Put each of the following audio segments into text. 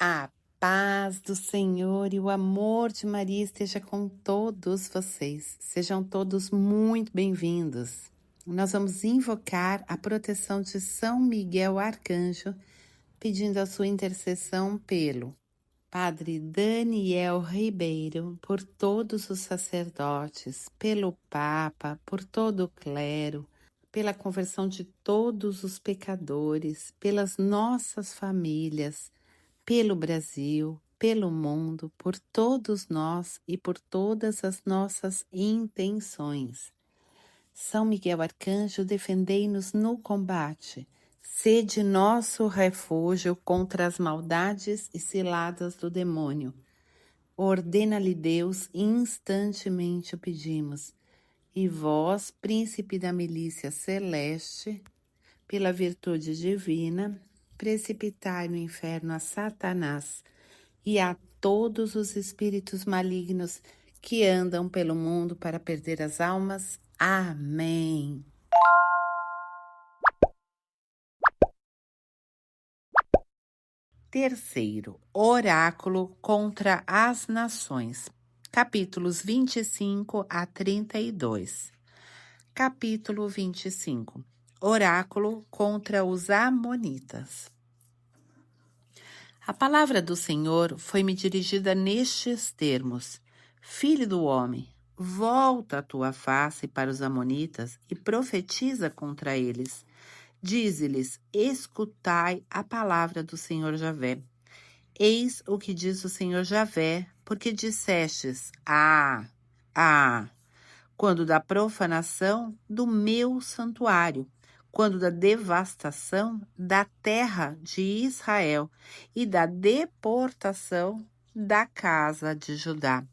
A paz do Senhor e o amor de Maria esteja com todos vocês. Sejam todos muito bem-vindos. Nós vamos invocar a proteção de São Miguel Arcanjo, pedindo a sua intercessão pelo Padre Daniel Ribeiro, por todos os sacerdotes, pelo Papa, por todo o clero, pela conversão de todos os pecadores, pelas nossas famílias, pelo Brasil, pelo mundo, por todos nós e por todas as nossas intenções. São Miguel Arcanjo, defendei-nos no combate. Sede nosso refúgio contra as maldades e ciladas do demônio. Ordena-lhe Deus, instantemente o pedimos. E vós, príncipe da milícia celeste, pela virtude divina, precipitai no inferno a Satanás e a todos os espíritos malignos que andam pelo mundo para perder as almas. Amém. Terceiro, oráculo contra as nações. Capítulos 25 a 32. Capítulo 25. Oráculo contra os amonitas. A palavra do Senhor foi-me dirigida nestes termos: Filho do homem, volta a tua face para os amonitas e profetiza contra eles. Dize-lhes: escutai a palavra do Senhor Javé. Eis o que diz o Senhor Javé, porque dissestes: quando da profanação do meu santuário, quando da devastação da terra de Israel e da deportação da casa de Judá.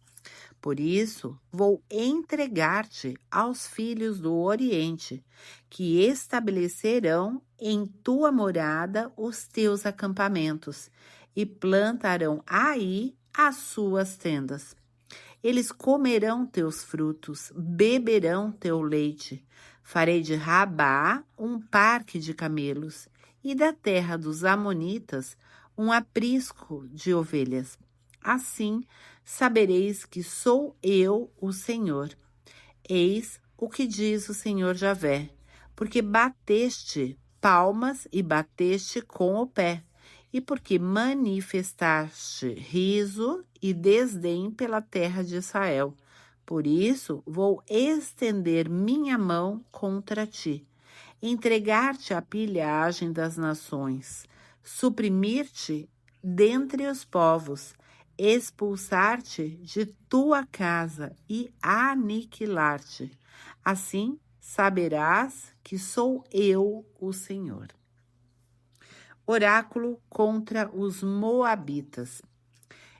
Por isso, vou entregar-te aos filhos do Oriente, que estabelecerão em tua morada os teus acampamentos e plantarão aí as suas tendas. Eles comerão teus frutos, beberão teu leite. Farei de Rabá um parque de camelos e da terra dos amonitas um aprisco de ovelhas. Assim sabereis que sou eu o Senhor. Eis o que diz o Senhor Javé, porque bateste palmas e bateste com o pé, e porque manifestaste riso e desdém pela terra de Israel. Por isso vou estender minha mão contra ti, entregar-te à pilhagem das nações, suprimir-te dentre os povos, expulsar-te de tua casa e aniquilar-te. Assim saberás que sou eu o Senhor. Oráculo contra os moabitas.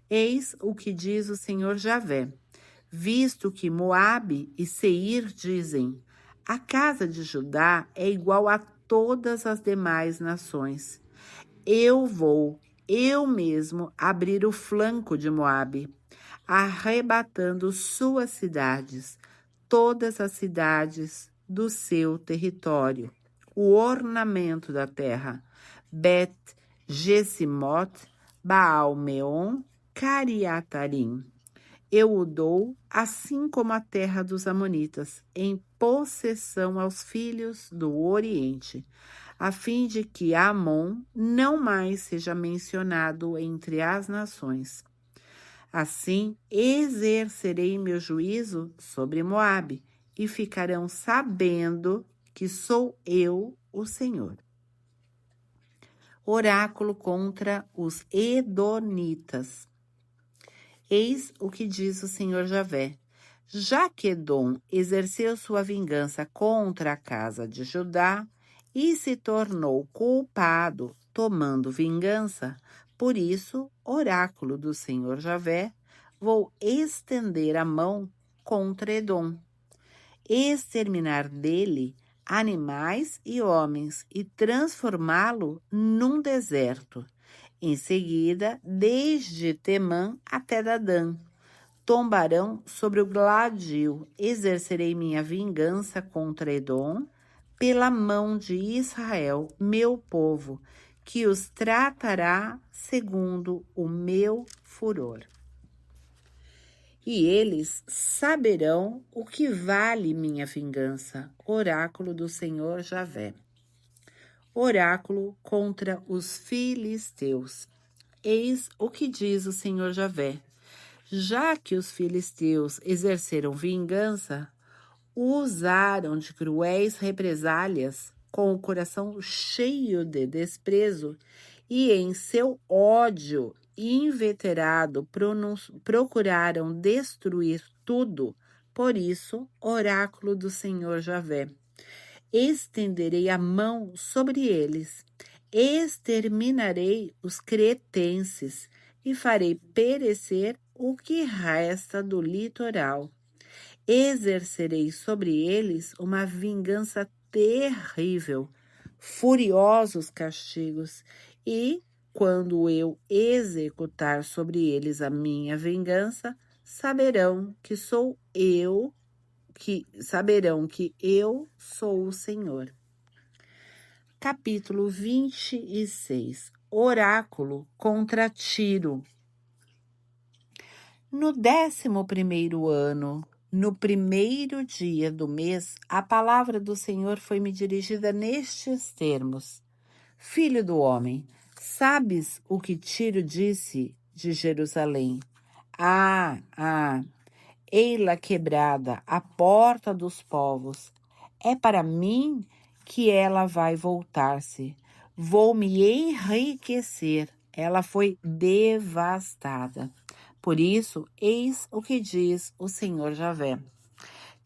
Eis o que diz o Senhor Javé. Visto que Moabe e Seir dizem: a casa de Judá é igual a todas as demais nações. Eu vou, eu mesmo, abrir o flanco de Moabe, arrebatando suas cidades, todas as cidades do seu território, o ornamento da terra, Bet-Jesimot, Baal-Meon, Cariatarim. Eu o dou, assim como a terra dos amonitas, em possessão aos filhos do Oriente, a fim de que Amon não mais seja mencionado entre as nações. Assim, exercerei meu juízo sobre Moabe, e ficarão sabendo que sou eu o Senhor. Oráculo contra os Edonitas. Eis o que diz o Senhor Javé. Já que Edom exerceu sua vingança contra a casa de Judá e se tornou culpado tomando vingança, por isso, oráculo do Senhor Javé, vou estender a mão contra Edom, exterminar dele animais e homens e transformá-lo num deserto. Em seguida, desde Temã até Dadã, tombarão sobre o gladil. Exercerei minha vingança contra Edom pela mão de Israel, meu povo, que os tratará segundo o meu furor. E eles saberão o que vale minha vingança. Oráculo do Senhor Javé. Oráculo contra os filisteus. Eis o que diz o Senhor Javé. Já que os filisteus exerceram vingança, usaram de cruéis represálias, com o coração cheio de desprezo, e em seu ódio inveterado procuraram destruir tudo. Por isso, oráculo do Senhor Javé, estenderei a mão sobre eles, exterminarei os cretenses e farei perecer o que resta do litoral. Exercerei sobre eles uma vingança terrível, furiosos castigos, e, quando eu executar sobre eles a minha vingança, saberão que eu sou o Senhor. Capítulo 26. Oráculo contra Tiro. No 11º ano, no primeiro dia do mês, a palavra do Senhor foi-me dirigida nestes termos: Filho do homem, sabes o que Tiro disse de Jerusalém? Ei-la quebrada, a porta dos povos. É para mim que ela vai voltar-se. Vou me enriquecer. Ela foi devastada. Por isso, eis o que diz o Senhor Javé.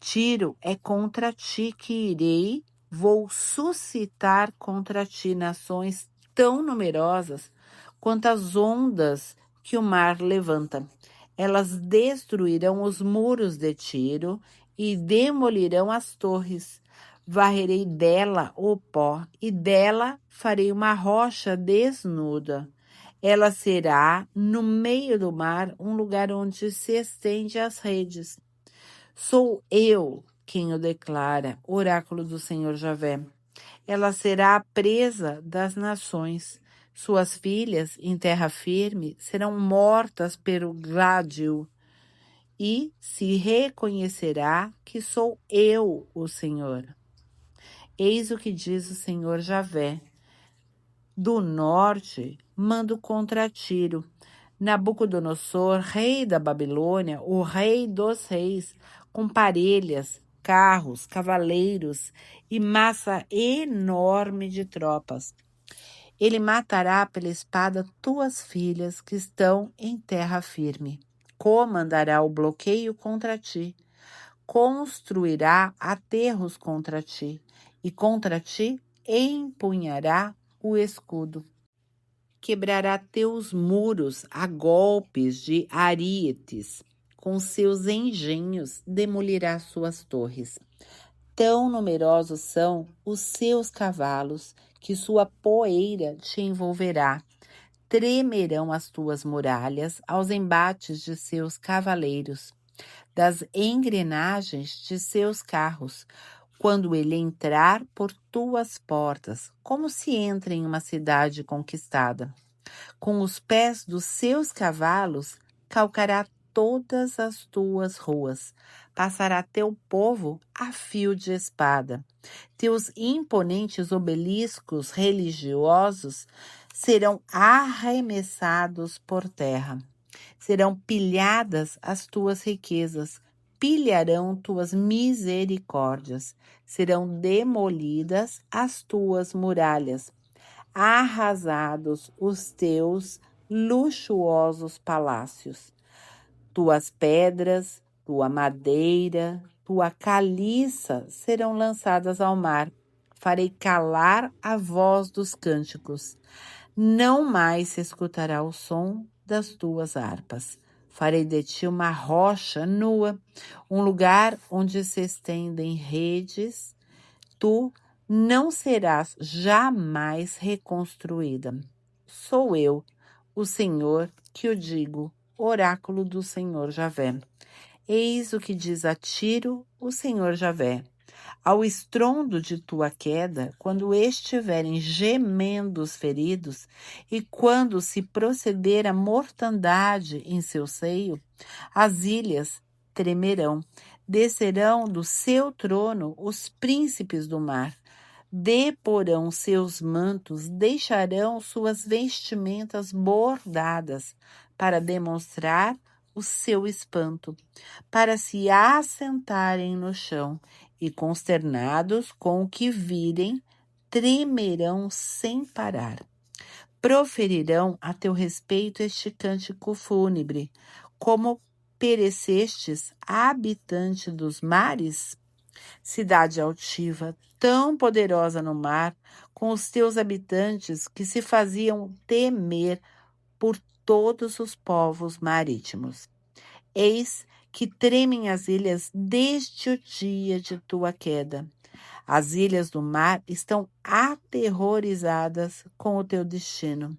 Tiro, é contra ti que irei, vou suscitar contra ti nações tão numerosas quanto as ondas que o mar levanta. Elas destruirão os muros de Tiro e demolirão as torres. Varrerei dela o pó e dela farei uma rocha desnuda. Ela será, no meio do mar, um lugar onde se estende as redes. Sou eu quem o declara, oráculo do Senhor Javé. Ela será a presa das nações. Suas filhas, em terra firme, serão mortas pelo gládio, e se reconhecerá que sou eu o Senhor. Eis o que diz o Senhor Javé. Do norte, mando contra Tiro. Nabucodonosor, rei da Babilônia, o rei dos reis, com parelhas, carros, cavaleiros e massa enorme de tropas. Ele matará pela espada tuas filhas que estão em terra firme. Comandará o bloqueio contra ti. Construirá aterros contra ti. E contra ti empunhará o escudo. Quebrará teus muros a golpes de arietes. Com seus engenhos demolirá suas torres. Tão numerosos são os seus cavalos que sua poeira te envolverá. Tremerão as tuas muralhas aos embates de seus cavaleiros, das engrenagens de seus carros, quando ele entrar por tuas portas, como se entra em uma cidade conquistada. Com os pés dos seus cavalos, calcará todas as tuas ruas. Passará teu povo a fio de espada. Teus imponentes obeliscos religiosos serão arremessados por terra. Serão pilhadas as tuas riquezas, pilharão tuas misericórdias. Serão demolidas as tuas muralhas, arrasados os teus luxuosos palácios. Tuas pedras, tua madeira, tua caliça serão lançadas ao mar. Farei calar a voz dos cânticos. Não mais se escutará o som das tuas harpas. Farei de ti uma rocha nua, um lugar onde se estendem redes. Tu não serás jamais reconstruída. Sou eu, o Senhor, que o digo, oráculo do Senhor Javé. Eis o que diz a Tiro o Senhor Javé. Ao estrondo de tua queda, quando estiverem gemendo os feridos, e quando se proceder a mortandade em seu seio, as ilhas tremerão, descerão do seu trono os príncipes do mar, deporão seus mantos, deixarão suas vestimentas bordadas, para demonstrar o seu espanto, para se assentarem no chão, e consternados com o que virem, tremerão sem parar. Proferirão a teu respeito este cântico fúnebre, como perecestes, habitante dos mares? Cidade altiva, tão poderosa no mar, com os teus habitantes que se faziam temer por todos os povos marítimos. Eis que tremem as ilhas desde o dia de tua queda. As ilhas do mar estão aterrorizadas com o teu destino.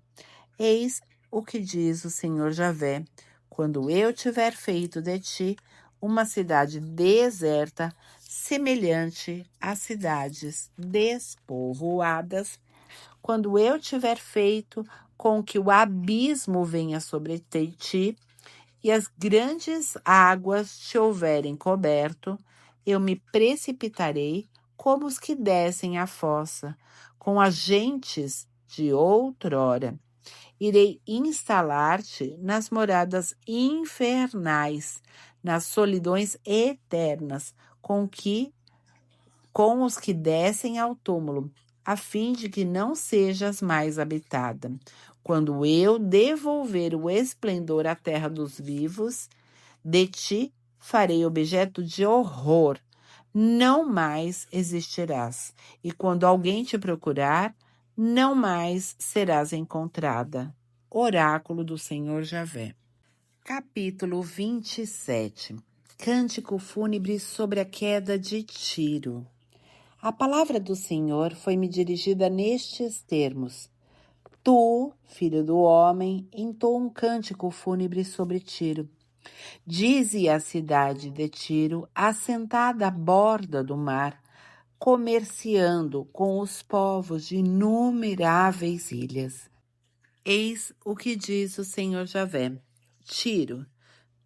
Eis o que diz o Senhor Javé: quando eu tiver feito de ti uma cidade deserta, semelhante às cidades despovoadas, quando eu tiver feito com que o abismo venha sobre ti e as grandes águas te houverem coberto, eu me precipitarei como os que descem à fossa, com as gentes de outrora. Irei instalar-te nas moradas infernais, nas solidões eternas, com os que descem ao túmulo, a fim de que não sejas mais habitada. Quando eu devolver o esplendor à terra dos vivos, de ti farei objeto de horror, não mais existirás. E quando alguém te procurar, não mais serás encontrada. Oráculo do Senhor Javé. Capítulo 27. Cântico fúnebre sobre a queda de Tiro. A palavra do Senhor foi-me dirigida nestes termos: Tu, filho do homem, entoa um cântico fúnebre sobre Tiro. Dize a cidade de Tiro, assentada à borda do mar, comerciando com os povos de inumeráveis ilhas. Eis o que diz o Senhor Javé: Tiro,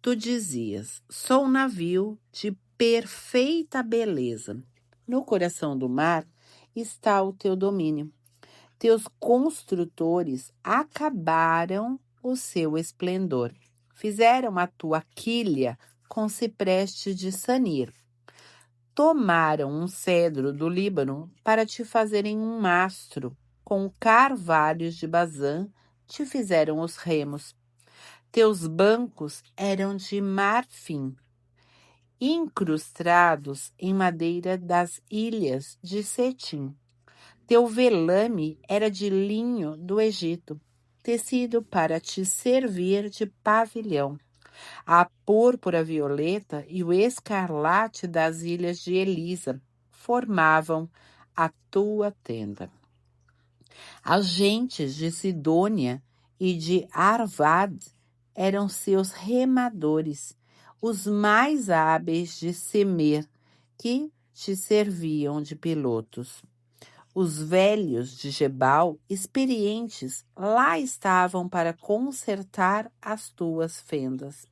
tu dizias, sou um navio de perfeita beleza. No coração do mar está o teu domínio. Teus construtores acabaram o seu esplendor. Fizeram a tua quilha com cipreste de Sanir. Tomaram um cedro do Líbano para te fazerem um mastro. Com carvalhos de Bazã te fizeram os remos. Teus bancos eram de marfim, incrustados em madeira das ilhas de Cetim. Teu velame era de linho do Egito, tecido para te servir de pavilhão. A púrpura violeta e o escarlate das ilhas de Elisa formavam a tua tenda. As gentes de Sidônia e de Arvad eram seus remadores, os mais hábeis de Semer, que te serviam de pilotos. Os velhos de Gebal, experientes, lá estavam para consertar as tuas fendas.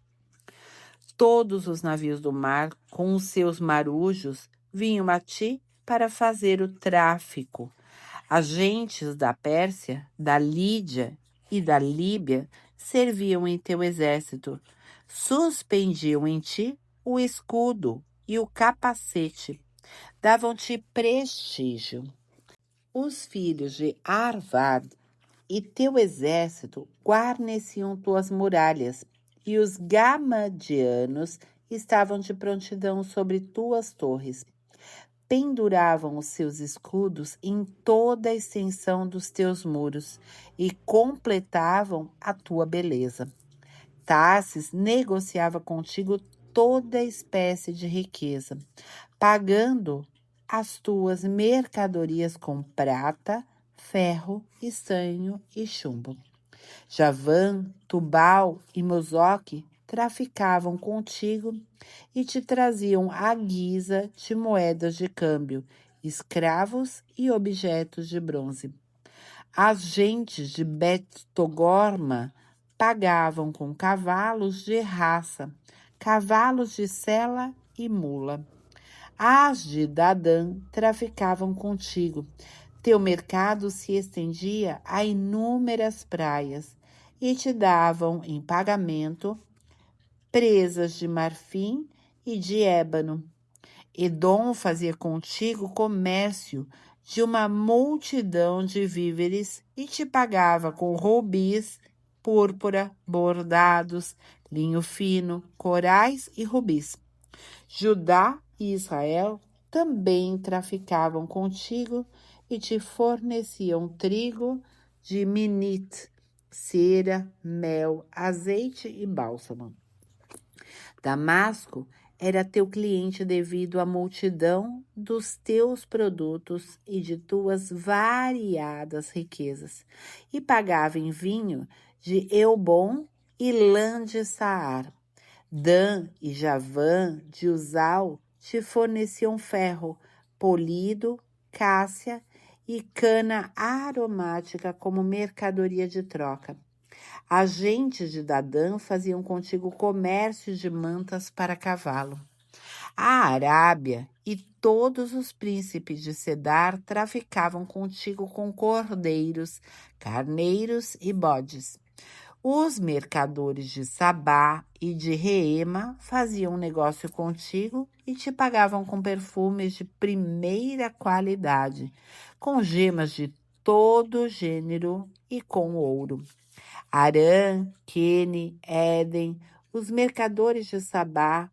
Todos os navios do mar, com os seus marujos, vinham a ti para fazer o tráfico. As gentes da Pérsia, da Lídia e da Líbia serviam em teu exército. Suspendiam em ti o escudo e o capacete. Davam-te prestígio. Os filhos de Arvad e teu exército guarneciam tuas muralhas, e os gamadianos estavam de prontidão sobre tuas torres. Penduravam os seus escudos em toda a extensão dos teus muros e completavam a tua beleza. Tarsis negociava contigo toda espécie de riqueza, pagando as tuas mercadorias com prata, ferro, estanho e chumbo. Javã, Tubal e Mosoque traficavam contigo e te traziam à guisa de moedas de câmbio, escravos e objetos de bronze. As gentes de Bet-Togorma pagavam com cavalos de raça, cavalos de sela e mula. As de Dadã traficavam contigo. Teu mercado se estendia a inúmeras praias e te davam em pagamento presas de marfim e de ébano. Edom fazia contigo comércio de uma multidão de víveres e te pagava com rubis, púrpura, bordados, linho fino, corais e rubis. Judá e Israel também traficavam contigo e te forneciam trigo de Minit, cera, mel, azeite e bálsamo. Damasco era teu cliente devido à multidão dos teus produtos e de tuas variadas riquezas, e pagava em vinho de Eubom e lã de Saar. Dan e Javã de Uzal te forneciam ferro, polido, cássia e cana aromática como mercadoria de troca. As gentes de Dadã faziam contigo comércio de mantas para cavalo. A Arábia e todos os príncipes de Cedar traficavam contigo com cordeiros, carneiros e bodes. Os mercadores de Sabá e de Reema faziam negócio contigo e te pagavam com perfumes de primeira qualidade, com gemas de todo gênero e com ouro. Arã, Quene, Éden, os mercadores de Sabá,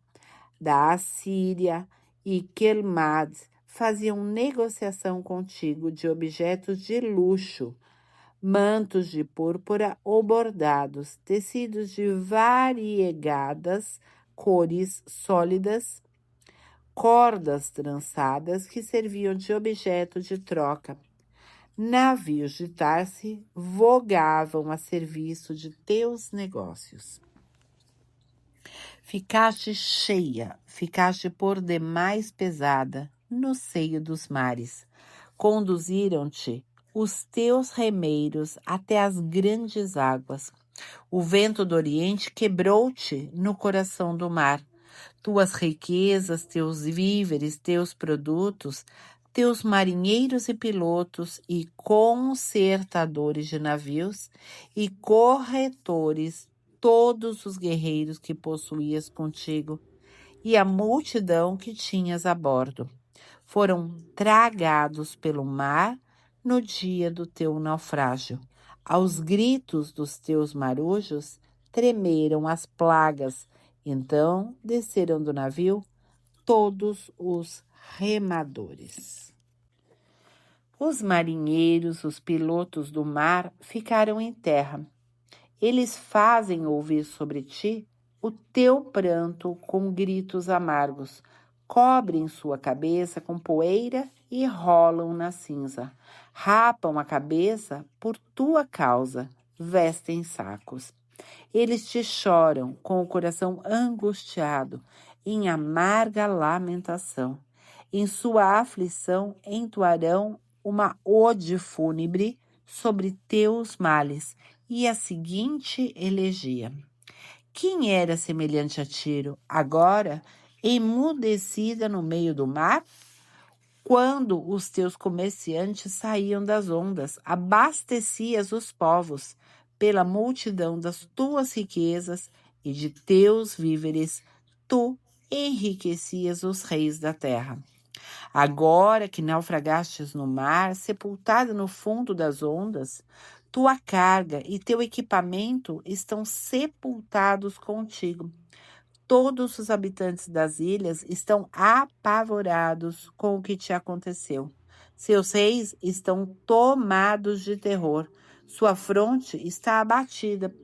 da Assíria e Quelmad faziam negociação contigo de objetos de luxo, mantos de púrpura ou bordados, tecidos de variegadas cores sólidas, cordas trançadas que serviam de objeto de troca. Navios de Tarse vogavam a serviço de teus negócios. Ficaste cheia, ficaste por demais pesada no seio dos mares. Conduziram-te os teus remeiros até as grandes águas. O vento do Oriente quebrou-te no coração do mar. Tuas riquezas, teus víveres, teus produtos, teus marinheiros e pilotos e consertadores de navios e corretores, todos os guerreiros que possuías contigo e a multidão que tinhas a bordo, foram tragados pelo mar no dia do teu naufrágio. Aos gritos dos teus marujos tremeram as plagas. Então desceram do navio todos os remadores. Os marinheiros, os pilotos do mar, ficaram em terra. Eles fazem ouvir sobre ti o teu pranto com gritos amargos, cobrem sua cabeça com poeira e rolam na cinza. Rapam a cabeça por tua causa, vestem sacos. Eles te choram com o coração angustiado, em amarga lamentação. Em sua aflição entoarão uma ode fúnebre sobre teus males e a seguinte elegia. Quem era semelhante a Tiro, agora emudecida no meio do mar? Quando os teus comerciantes saíam das ondas, abastecias os povos pela multidão das tuas riquezas e de teus víveres, tu enriquecias os reis da terra. Agora que naufragastes no mar, sepultada no fundo das ondas, tua carga e teu equipamento estão sepultados contigo. Todos os habitantes das ilhas estão apavorados com o que te aconteceu. Seus reis estão tomados de terror. Sua fronte está abatida.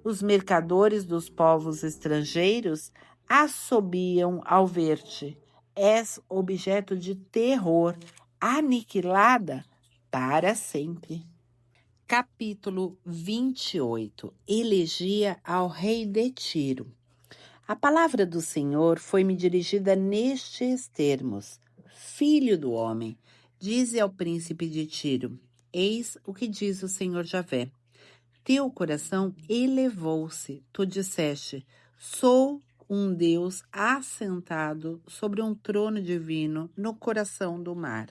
Os mercadores dos povos estrangeiros assobiam ao ver-te. És objeto de terror, aniquilada para sempre. Capítulo 28. Elegia ao rei de Tiro. A palavra do Senhor foi-me dirigida nestes termos: Filho do homem, dize ao príncipe de Tiro: Eis o que diz o Senhor Javé. Teu coração elevou-se, tu disseste: Sou um Deus assentado sobre um trono divino no coração do mar.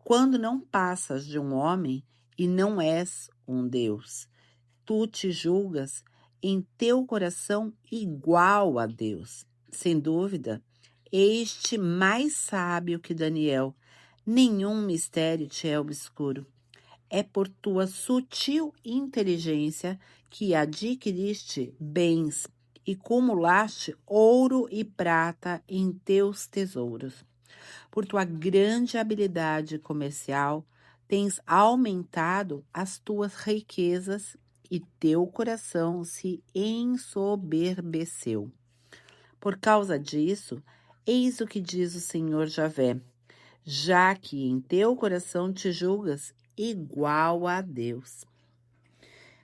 Quando não passas de um homem e não és um Deus, tu te julgas em teu coração igual a Deus. Sem dúvida, este mais sábio que Daniel, nenhum mistério te é obscuro. É por tua sutil inteligência que adquiriste bens e cumulaste ouro e prata em teus tesouros. Por tua grande habilidade comercial, tens aumentado as tuas riquezas e teu coração se ensoberbeceu. Por causa disso, eis o que diz o Senhor Javé: já que em teu coração te julgas igual a Deus,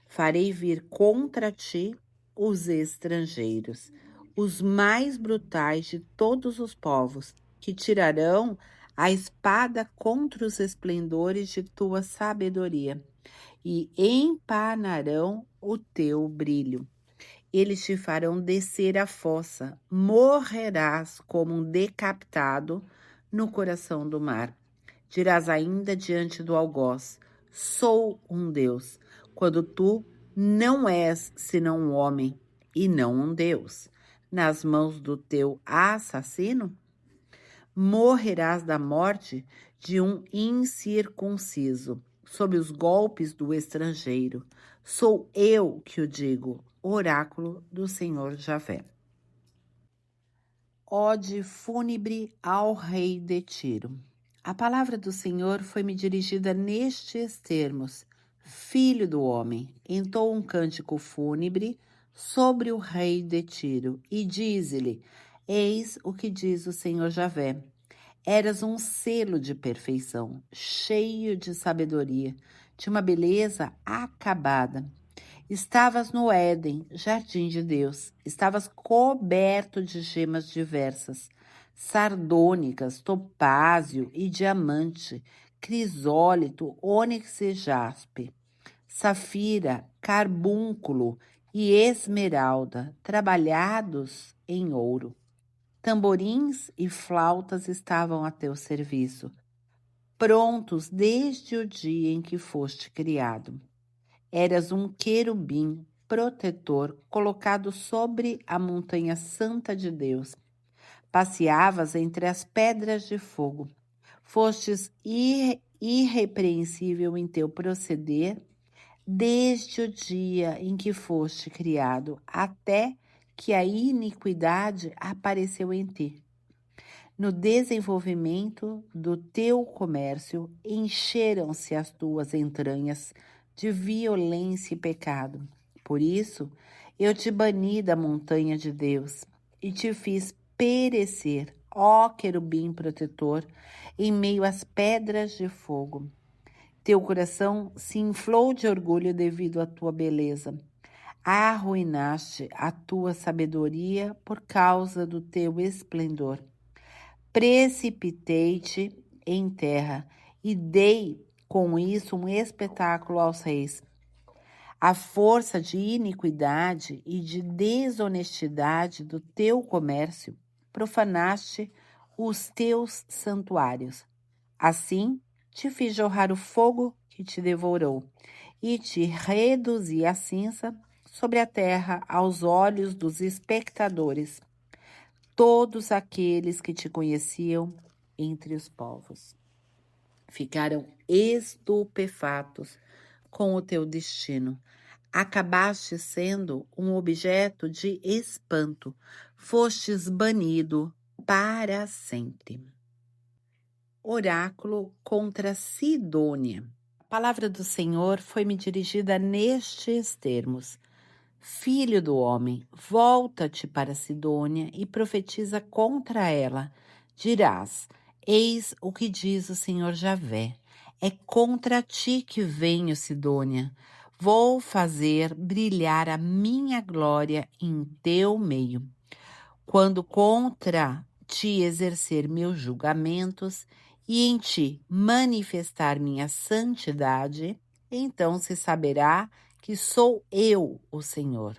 farei vir contra ti os estrangeiros, os mais brutais de todos os povos, que tirarão a espada contra os esplendores de tua sabedoria e empanarão o teu brilho. Eles te farão descer a fossa, morrerás como um decapitado no coração do mar. Dirás ainda diante do algoz: sou um Deus, quando tu não és senão um homem e não um Deus. Nas mãos do teu assassino, morrerás da morte de um incircunciso, sob os golpes do estrangeiro. Sou eu que o digo, oráculo do Senhor Javé. Ode fúnebre ao rei de Tiro. A palavra do Senhor foi-me dirigida nestes termos: Filho do homem, entoa um cântico fúnebre sobre o rei de Tiro e dize-lhe: Eis o que diz o Senhor Javé. Eras um selo de perfeição, cheio de sabedoria, de uma beleza acabada. Estavas no Éden, jardim de Deus. Estavas coberto de gemas diversas, sardônicas, topázio e diamante, crisólito, ônix e jaspe, safira, carbúnculo e esmeralda, trabalhados em ouro. Tamborins e flautas estavam a teu serviço, prontos desde o dia em que foste criado. Eras um querubim protetor colocado sobre a montanha santa de Deus. Passeavas entre as pedras de fogo. Fostes irrepreensível em teu proceder desde o dia em que foste criado, até que a iniquidade apareceu em ti. No desenvolvimento do teu comércio, encheram-se as tuas entranhas de violência e pecado. Por isso, eu te bani da montanha de Deus e te fiz perecer, ó querubim protetor, em meio às pedras de fogo. Teu coração se inflou de orgulho devido à tua beleza. Arruinaste a tua sabedoria por causa do teu esplendor. Precipitei-te em terra e dei com isso um espetáculo aos reis. A força de iniquidade e de desonestidade do teu comércio profanaste os teus santuários. Assim te fiz jorrar o fogo que te devorou e te reduzi a cinza sobre a terra aos olhos dos espectadores, todos aqueles que te conheciam entre os povos. Ficaram estupefatos com o teu destino. Acabaste sendo um objeto de espanto. Fostes banido para sempre. Oráculo contra Sidônia. A palavra do Senhor foi-me dirigida nestes termos: Filho do homem, volta-te para Sidônia e profetiza contra ela. Dirás: Eis o que diz o Senhor Javé. É contra ti que venho, Sidônia. Vou fazer brilhar a minha glória em teu meio. Quando contra ti exercer meus julgamentos e em ti manifestar minha santidade, então se saberá que sou eu, o Senhor.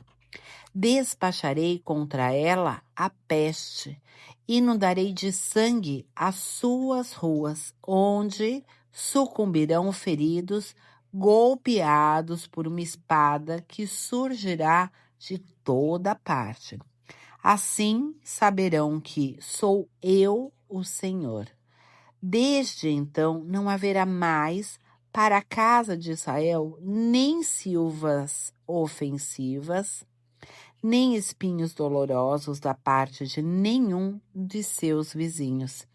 Despacharei contra ela a peste, inundarei de sangue as suas ruas, onde sucumbirão feridos, golpeados por uma espada que surgirá de toda parte. Assim saberão que sou eu, o Senhor. Desde então não haverá mais para a casa de Israel nem silvas ofensivas, nem espinhos dolorosos da parte de nenhum de seus vizinhos,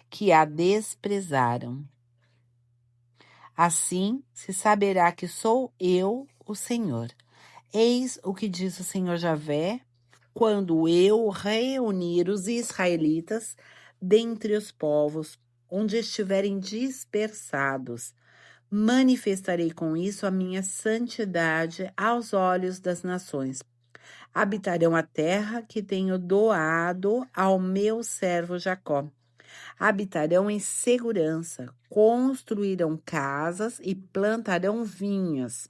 que a desprezaram. Assim se saberá que sou eu, o Senhor. Eis o que diz o Senhor Javé, quando eu reunir os israelitas dentre os povos, onde estiverem dispersados, manifestarei com isso a minha santidade aos olhos das nações. Habitarão a terra que tenho doado ao meu servo Jacó. Habitarão em segurança, construirão casas e plantarão vinhas.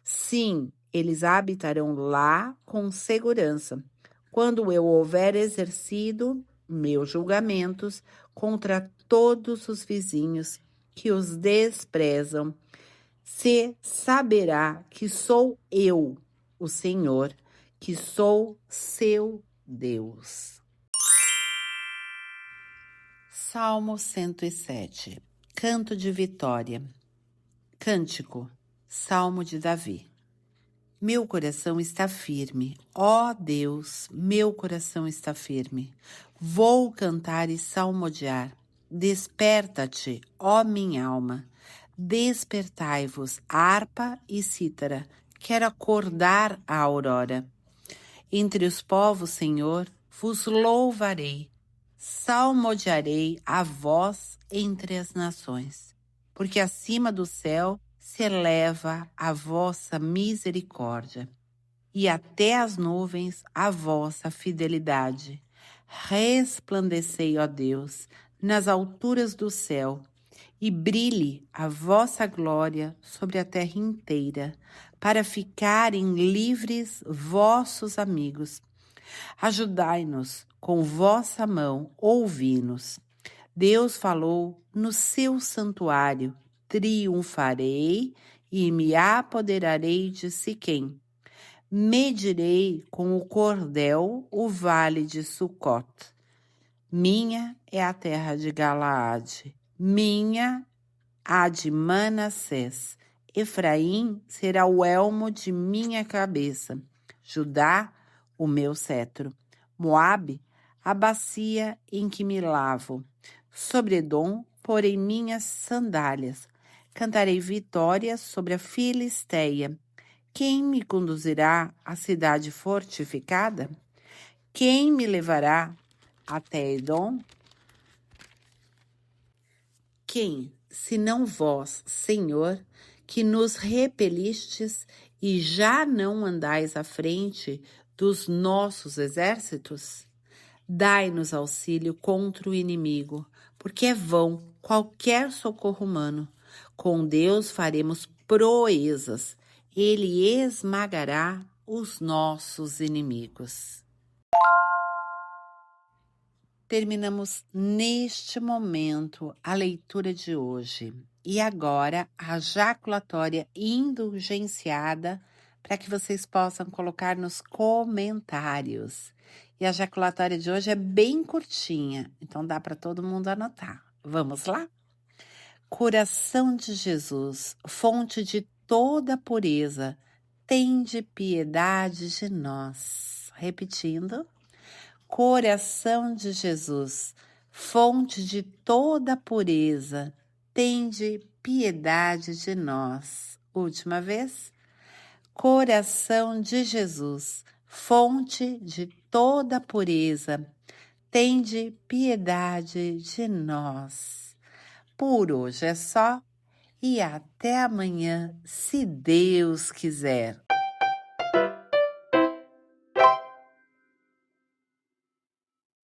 Sim, eles habitarão lá com segurança, quando eu houver exercido meus julgamentos contra todos os vizinhos que os desprezam. Se saberá que sou eu, o Senhor, que sou seu Deus. Salmo 107. Canto de vitória. Cântico. Salmo de Davi. Meu coração está firme, ó Deus, meu coração está firme. Vou cantar e salmodiar. Desperta-te, ó minha alma. Despertai-vos, harpa e cítara. Quero acordar a aurora. Entre os povos, Senhor, vos louvarei. Salmodiarei a vós entre as nações, porque acima do céu se eleva a vossa misericórdia, e até as nuvens a vossa fidelidade. Resplandecei, ó Deus, nas alturas do céu, e brilhe a vossa glória sobre a terra inteira, para ficarem livres vossos amigos. Ajudai-nos com vossa mão, ouvi-nos. Deus falou no seu santuário: triunfarei e me apoderarei de Siquém. Medirei com o cordel o vale de Sucote. Minha é a terra de Galaade, minha a de Manassés. Efraim será o elmo de minha cabeça, Judá, o meu cetro. Moabe, a bacia em que me lavo. Sobre Edom, porei minhas sandálias. Cantarei vitórias sobre a Filisteia. Quem me conduzirá à cidade fortificada? Quem me levará até Edom? Quem, senão vós, Senhor, que nos repelistes e já não andais à frente dos nossos exércitos? Dai-nos auxílio contra o inimigo, porque é vão qualquer socorro humano. Com Deus faremos proezas, ele esmagará os nossos inimigos. Terminamos neste momento a leitura de hoje. E agora a jaculatória indulgenciada para que vocês possam colocar nos comentários. E a jaculatória de hoje é bem curtinha, então dá para todo mundo anotar. Vamos lá? Coração de Jesus, fonte de toda pureza, tende piedade de nós. Repetindo. Coração de Jesus, fonte de toda pureza, tende piedade de nós. Última vez. Coração de Jesus, fonte de toda pureza, tende piedade de nós. Por hoje é só. e até amanhã, se Deus quiser.